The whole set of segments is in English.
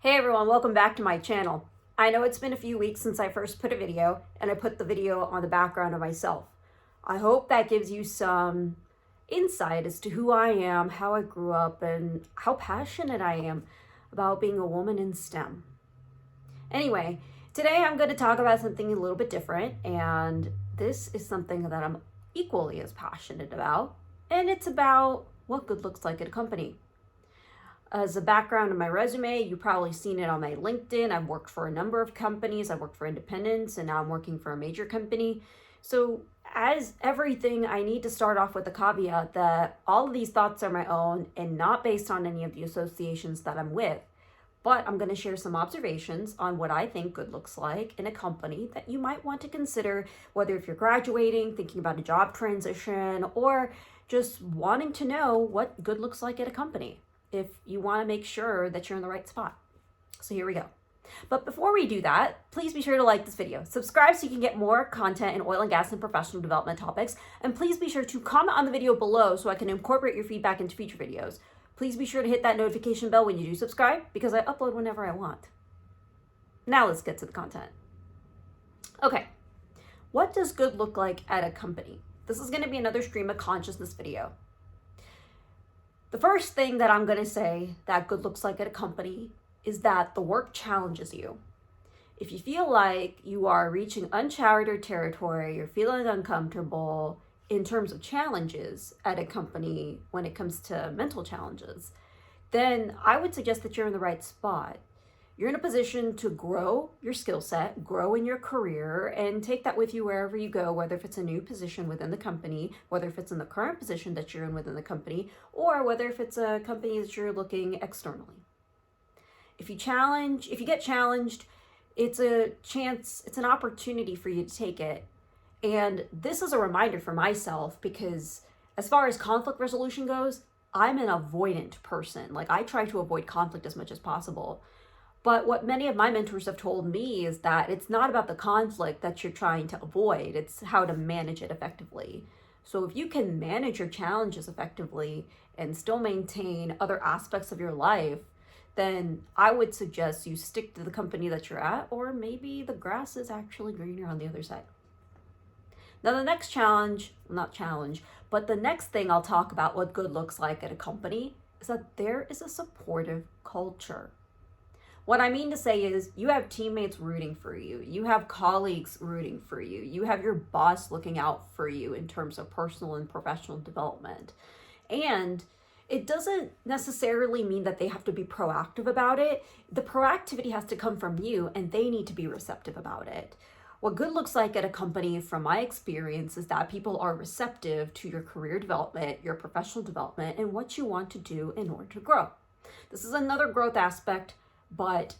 Hey everyone, welcome back to my channel. I know it's been a few weeks since I first put a video, and I put the video on the background of myself. I hope that gives you some insight as to who I am, how I grew up, and how passionate I am about being a woman in STEM. Anyway, today I'm going to talk about something a little bit different, and this is something that I'm equally as passionate about, and it's about what good looks like at a company. As a background in my resume, you've probably seen it on my LinkedIn. I've worked for a number of companies. I've worked for independents, and now I'm working for a major company. So, as everything, I need to start off with a caveat that all of these thoughts are my own and not based on any of the associations that I'm with. But I'm going to share some observations on what I think good looks like in a company that you might want to consider, whether if you're graduating, thinking about a job transition, or just wanting to know what good looks like at a company if you want to make sure that you're in the right spot. So here we go. But before we do that, please be sure to like this video, subscribe so you can get more content in oil and gas and professional development topics, and please be sure to comment on the video below so I can incorporate your feedback into future videos. Please be sure to hit that notification bell when you do subscribe because I upload whenever I want. Now let's get to the content. Okay, what does good look like at a company? This is going to be another stream of consciousness video. The first thing that I'm going to say that good looks like at a company is that the work challenges you. If you feel like you are reaching uncharted territory, you're feeling uncomfortable in terms of challenges at a company when it comes to mental challenges, then I would suggest that you're in the right spot. You're in a position to grow your skill set, grow in your career, and take that with you wherever you go, whether if it's a new position within the company, whether if it's in the current position that you're in within the company, or whether if it's a company that you're looking externally. If you get challenged, it's an opportunity for you to take it. And this is a reminder for myself because as far as conflict resolution goes, I'm an avoidant person. Like I try to avoid conflict as much as possible. But what many of my mentors have told me is that it's not about the conflict that you're trying to avoid, it's how to manage it effectively. So if you can manage your challenges effectively and still maintain other aspects of your life, then I would suggest you stick to the company that you're at, or maybe the grass is actually greener on the other side. Now, the next but the next thing I'll talk about what good looks like at a company is that there is a supportive culture. What I mean to say is you have teammates rooting for you. You have colleagues rooting for you. You have your boss looking out for you in terms of personal and professional development. And it doesn't necessarily mean that they have to be proactive about it. The proactivity has to come from you and they need to be receptive about it. What good looks like at a company, from my experience, is that people are receptive to your career development, your professional development, and what you want to do in order to grow. This is another growth aspect, but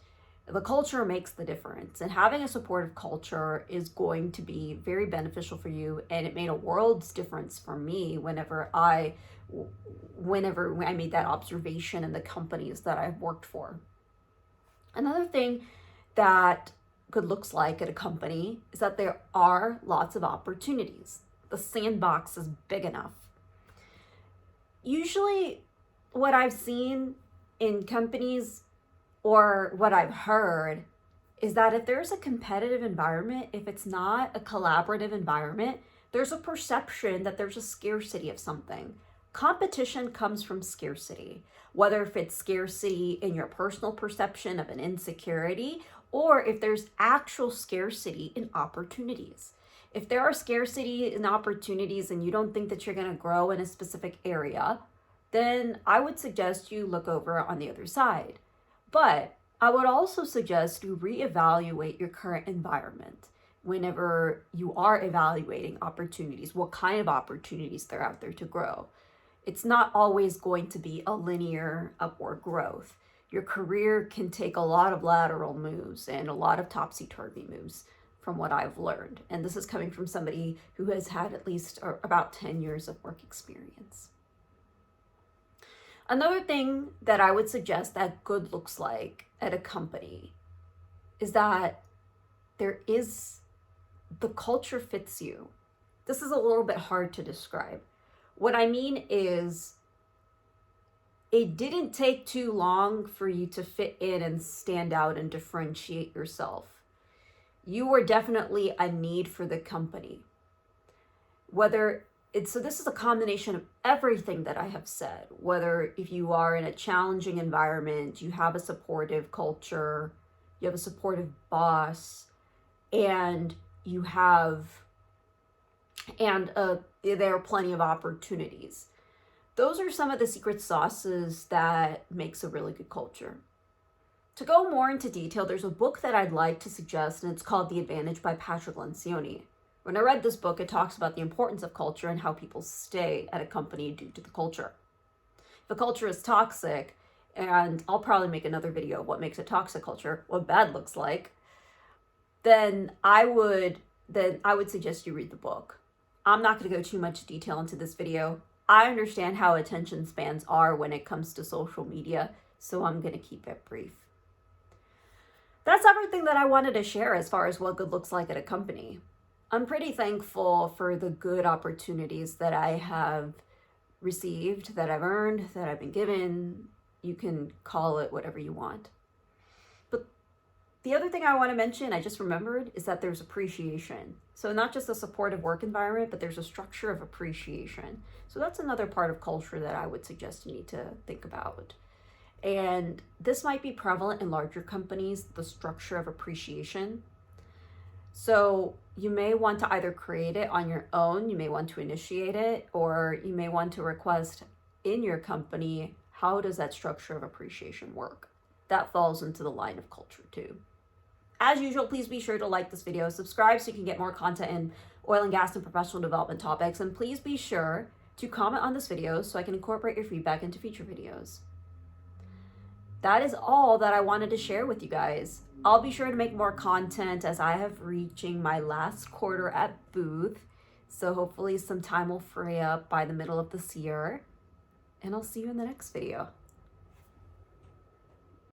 the culture makes the difference, and having a supportive culture is going to be very beneficial for you, and it made a world's difference for me whenever I made that observation in the companies that I've worked for. Another thing that good looks like at a company is that there are lots of opportunities. The sandbox is big enough. Usually what I've seen in companies, or what I've heard, is that if there's a competitive environment, if it's not a collaborative environment, there's a perception that there's a scarcity of something. Competition comes from scarcity, whether if it's scarcity in your personal perception of an insecurity, or if there's actual scarcity in opportunities. If there are scarcity in opportunities and you don't think that you're going to grow in a specific area, then I would suggest you look over on the other side. But I would also suggest you reevaluate your current environment whenever you are evaluating opportunities, what kind of opportunities they're out there to grow. It's not always going to be a linear upward growth. Your career can take a lot of lateral moves and a lot of topsy-turvy moves from what I've learned. And this is coming from somebody who has had at least about 10 years of work experience. Another thing that I would suggest that good looks like at a company is that the culture fits you. This is a little bit hard to describe. What I mean is it didn't take too long for you to fit in and stand out and differentiate yourself. You were definitely a need for the company. So this is a combination of everything that I have said, whether if you are in a challenging environment, you have a supportive culture, you have a supportive boss, and there are plenty of opportunities. Those are some of the secret sauces that makes a really good culture. To go more into detail, there's a book that I'd like to suggest, and it's called The Advantage by Patrick Lencioni. When I read this book, it talks about the importance of culture and how people stay at a company due to the culture. If a culture is toxic, and I'll probably make another video of what makes a toxic culture, what bad looks like, then I would suggest you read the book. I'm not going to go too much detail into this video. I understand how attention spans are when it comes to social media, so I'm going to keep it brief. That's everything that I wanted to share as far as what good looks like at a company. I'm pretty thankful for the good opportunities that I have received, that I've earned, that I've been given. You can call it whatever you want. But the other thing I want to mention, I just remembered, is that there's appreciation. So not just a supportive work environment, but there's a structure of appreciation. So that's another part of culture that I would suggest you need to think about. And this might be prevalent in larger companies, the structure of appreciation. So you may want to either create it on your own, you may want to initiate it, or you may want to request in your company, how does that structure of appreciation work? That falls into the line of culture too. As usual, please be sure to like this video, subscribe so you can get more content in oil and gas and professional development topics, and please be sure to comment on this video so I can incorporate your feedback into future videos. That is all that I wanted to share with you guys. I'll be sure to make more content as I have reaching my last quarter at Booth. So hopefully some time will free up by the middle of this year. And I'll see you in the next video.